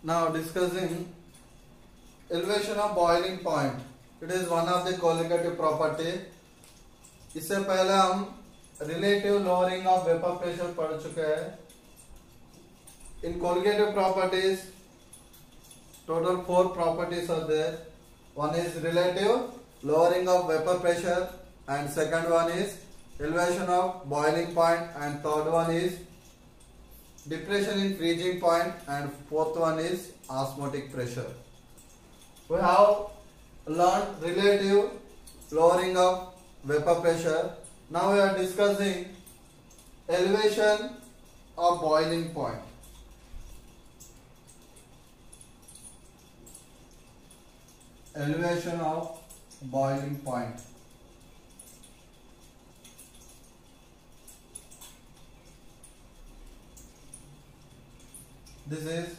Now discussing elevation of boiling point. It is one of the colligative property. इससे पहले हम relative lowering of vapor pressure पढ़ चुके हैं. In colligative properties, total 4 properties are there. One is relative lowering of vapor pressure, and second one is elevation of boiling point, and third one is depression in freezing point, and fourth one is osmotic pressure. We have learned relative lowering of vapor pressure. Now we are discussing elevation of boiling point. Elevation of boiling point. This is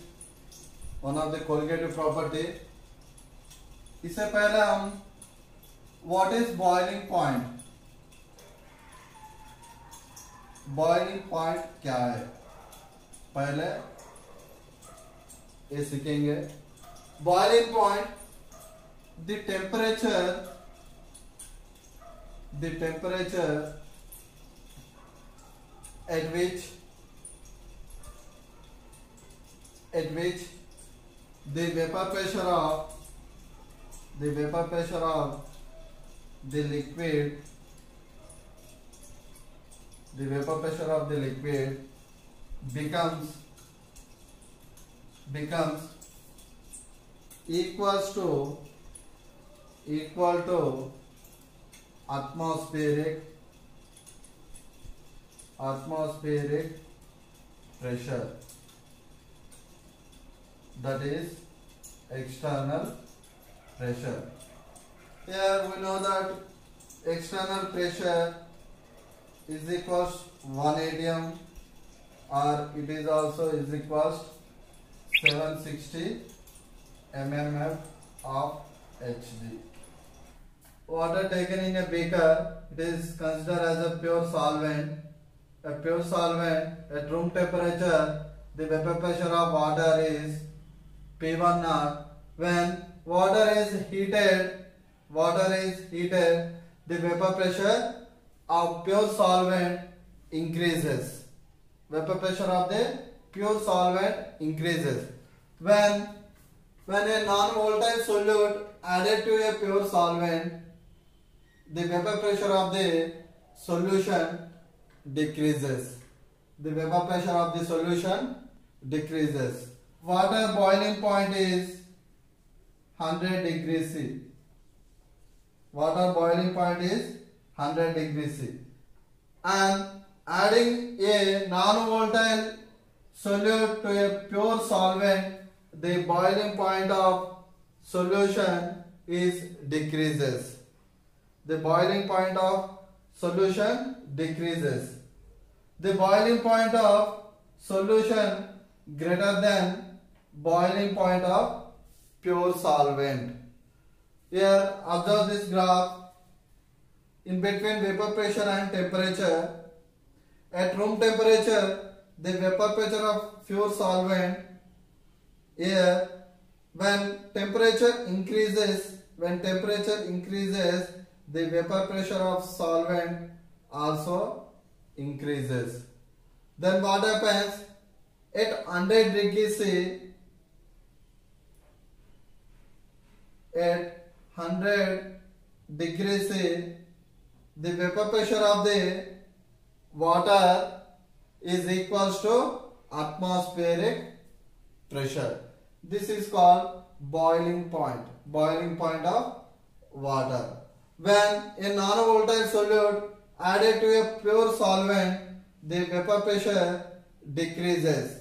one of the colligative property. इससे पहले हम what is boiling point? Boiling point क्या है? पहले ये सीखेंगे. Boiling point, the temperature at which the vapor pressure of the liquid becomes equal to atmospheric pressure, that is external pressure. Here we know that external pressure is equals 1 atm, or it is also is equals 760 mmF of Hg. Water taken in a beaker, it is considered as a pure solvent. A pure solvent at room temperature, the vapor pressure of water is P1 naught. When water is heated, the vapor pressure of pure solvent increases. Vapor pressure of the pure solvent increases. When a non-volatile solute added to a pure solvent, the vapor pressure of the solution decreases. Water boiling point is 100 degrees C. And adding a non-volatile solute to a pure solvent, the boiling point of solution decreases. The boiling point of solution decreases. The boiling point of solution greater than boiling point of pure solvent. Here observe this graph. In between vapor pressure and temperature, at room temperature, the vapor pressure of pure solvent, here when temperature increases, the vapor pressure of solvent also increases. Then what happens? At 100 degrees C, the vapor pressure of the water is equals to atmospheric pressure. This is called boiling point of water. When a non-volatile solute added to a pure solvent, the vapor pressure decreases.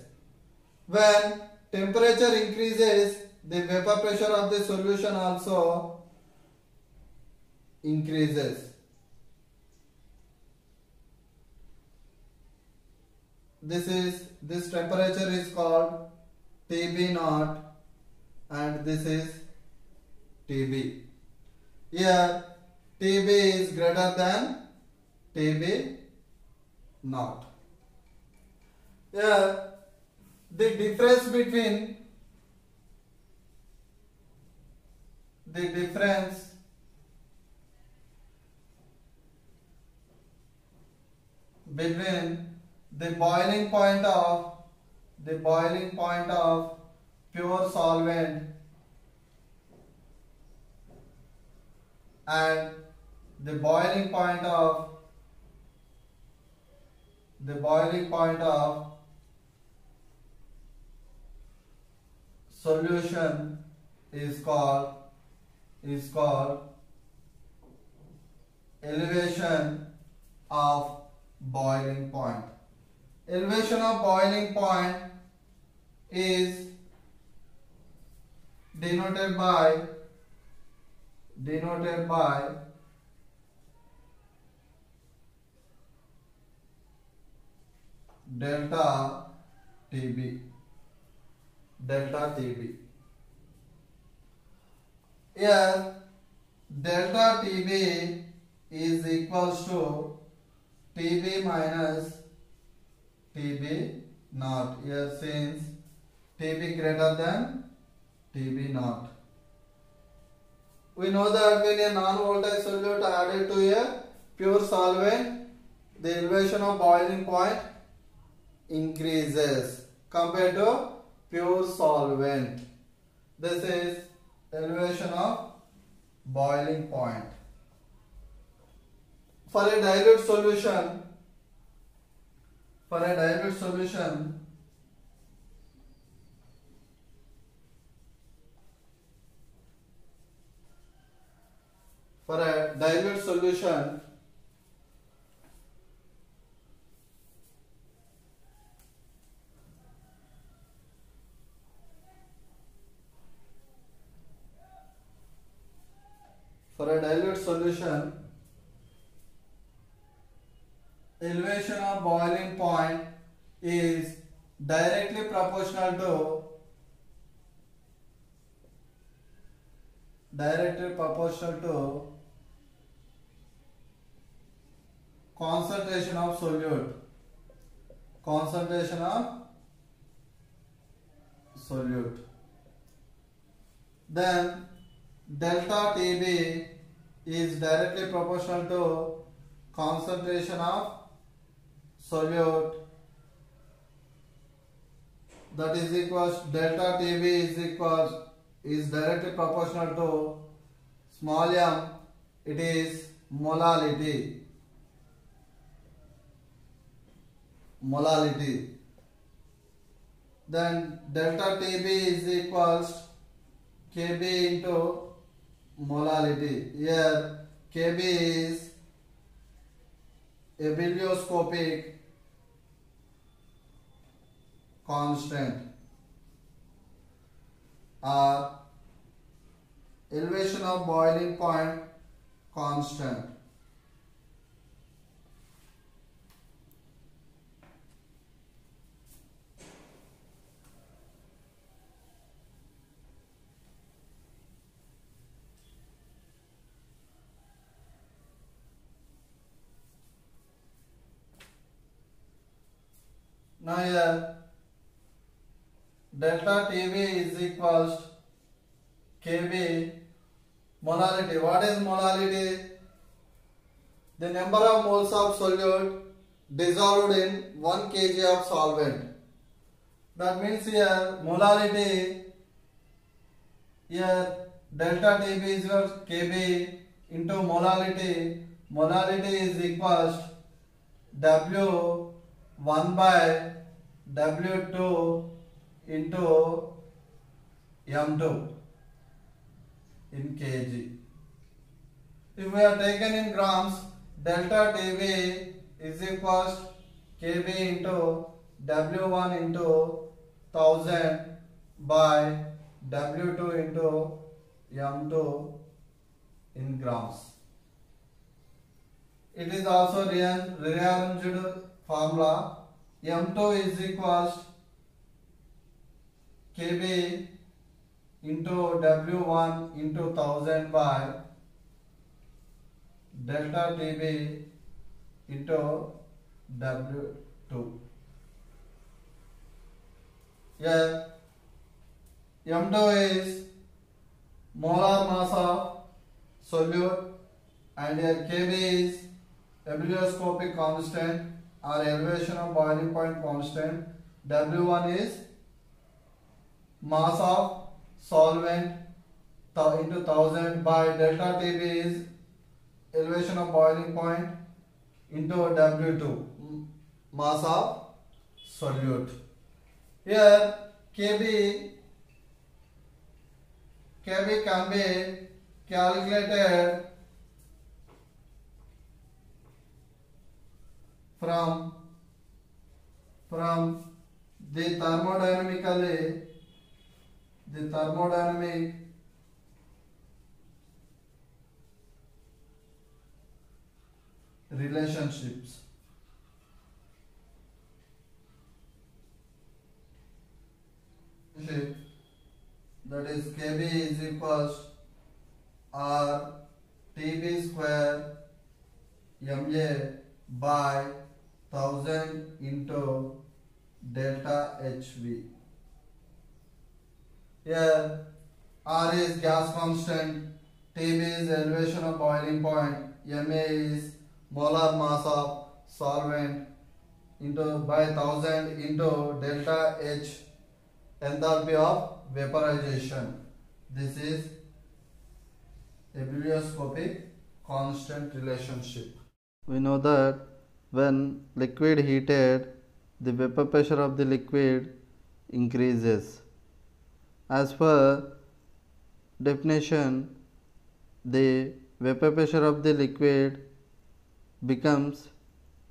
When temperature increases, the vapor pressure of the solution also increases. This temperature is called TB naught, and this is TB. Here TB is greater than TB naught. Here the difference between the difference between the boiling point of pure solvent and the boiling point of solution is called elevation of boiling point. Elevation of boiling point is denoted by delta TB. Here delta TB is equals to TB minus TB naught. Here since TB greater than TB naught. We know that when a non-volatile solute added to a pure solvent, the elevation of boiling point increases compared to pure solvent. This is elevation of boiling point. For a dilute solution, elevation of boiling point is directly proportional to concentration of solute. Then delta TB is directly proportional to concentration of solute, that is equals delta TB is directly proportional to small m, it is molality. Then delta TB is equals Kb into molality. Here Kb is abelioscopic constant or elevation of boiling point constant. Now here delta TB is equals Kb molality. What is molality? The number of moles of solute dissolved in 1 kg of solvent. That means here molality, here delta TB is equals Kb into molality. Molality is equals W1 by W2 into M2 in kg. If we are taken in grams, delta TB is equals Kb into W1 into 1000 by W2 into M2 in grams. It is also rearranged formula. M2 is equals Kb into W1 into 1000 by delta TB into W2. Here M2 is molar mass of solute, and here Kb is ebullioscopic constant or elevation of boiling point constant. W1 is mass of solvent into 1000 by delta Tb is elevation of boiling point into W2 mass of solute. Here Kb can be calculated from the thermodynamic relationships. That is Kb is equals R Tb square Ma by 1000 into delta Hv. Here R is gas constant, Tb is elevation of boiling point, Ma is molar mass of solvent into by 1000 into delta H enthalpy of vaporization. This is ebullioscopic constant relationship. We know that when liquid heated, the vapor pressure of the liquid increases. As per definition, the vapor pressure of the liquid becomes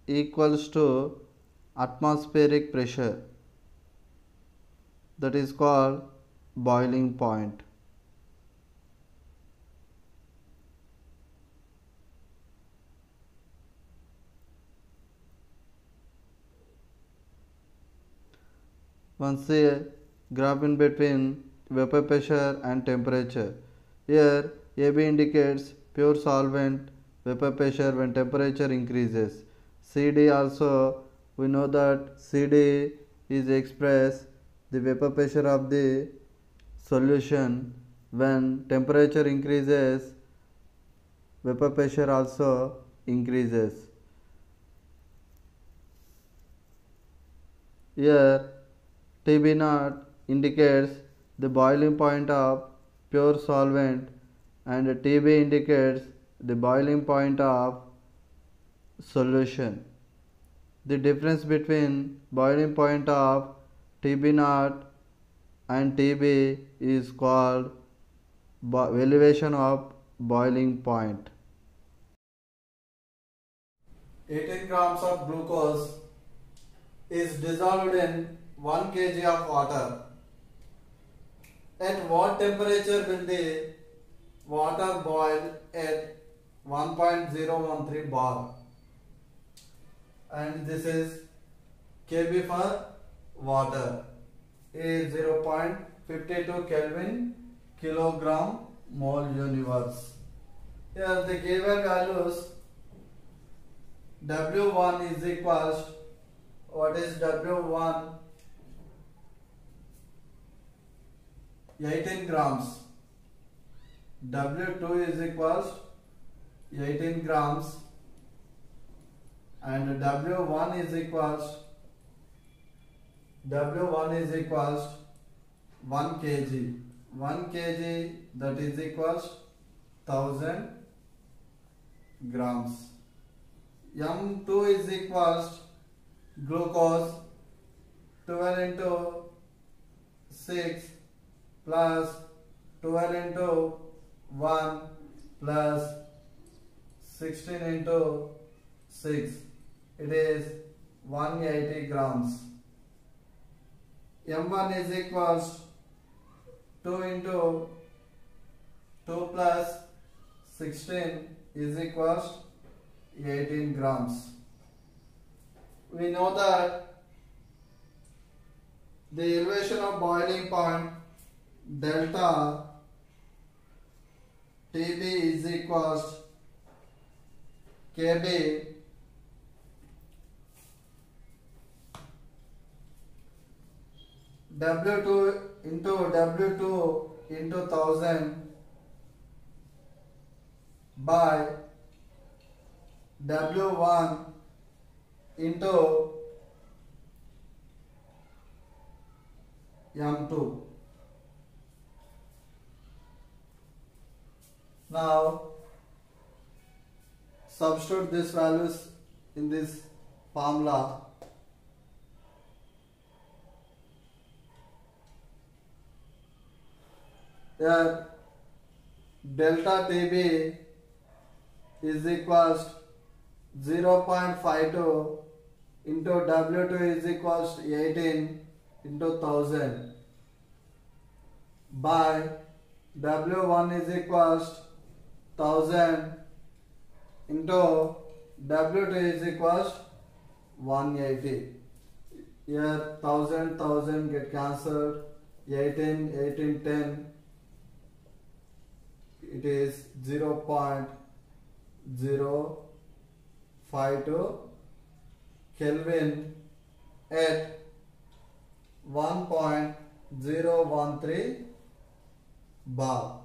equals to atmospheric pressure, that is called boiling point. Once the graph in between vapor pressure and temperature. Here AB indicates pure solvent vapor pressure when temperature increases. CD also, we know that CD is expressed the vapor pressure of the solution. When temperature increases, vapor pressure also increases. Here Tb0 indicates the boiling point of pure solvent and Tb indicates the boiling point of solution. The difference between boiling point of Tb0 and Tb is called elevation of boiling point. 18 grams of glucose is dissolved in 1 kg of water. At what temperature will the water boil? At 1.013 bar. And this is Kb for water is 0.52 Kelvin kilogram mole universe. Here the given values W1 is equals, what is W1? 18 grams. W2 is equals 18 grams and W1 is equals 1 kg. 1 kg, that is equals 1000 grams. M2 is equals glucose 12 into 6 plus 12 into 1 plus 16 into 6. It is 180 grams. M1 is equals 2 into 2 plus 16 is equals 18 grams. We know that the elevation of boiling point delta Tb is equals Kb W2 into 1000 by W1 into M2. Now substitute these values in this formula. Here delta TB is equals 0.52 into W2 is equals 18 into 1000 by W1 is equals 1000 into W2 is equals 180. Here 1000 get cancelled, 18 10, it is 0.052 Kelvin at 1.013 bar.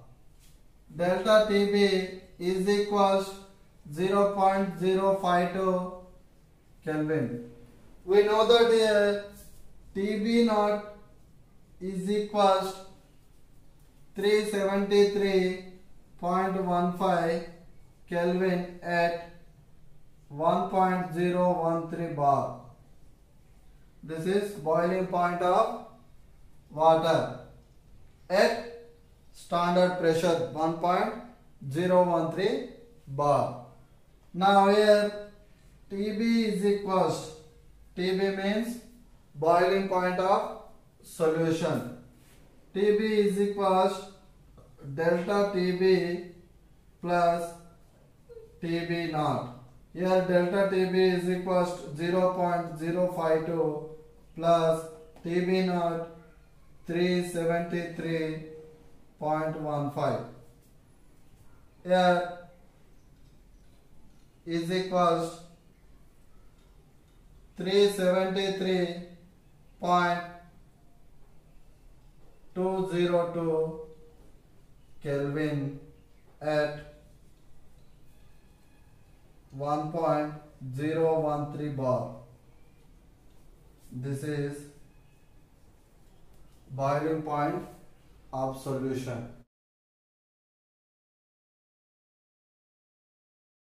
Delta TB is equals 0.052 Kelvin. We know that here TB naught is equals 373.15 Kelvin at 1.013 bar. This is boiling point of water at standard pressure 1.013 bar. Now here TB is equals, TB means boiling point of solution. TB is equals delta TB plus TB naught. Here delta TB is equals 0.052 plus TB naught 373.15. Here is equals 373.202 Kelvin at 1.013 bar. This is boiling point of solution.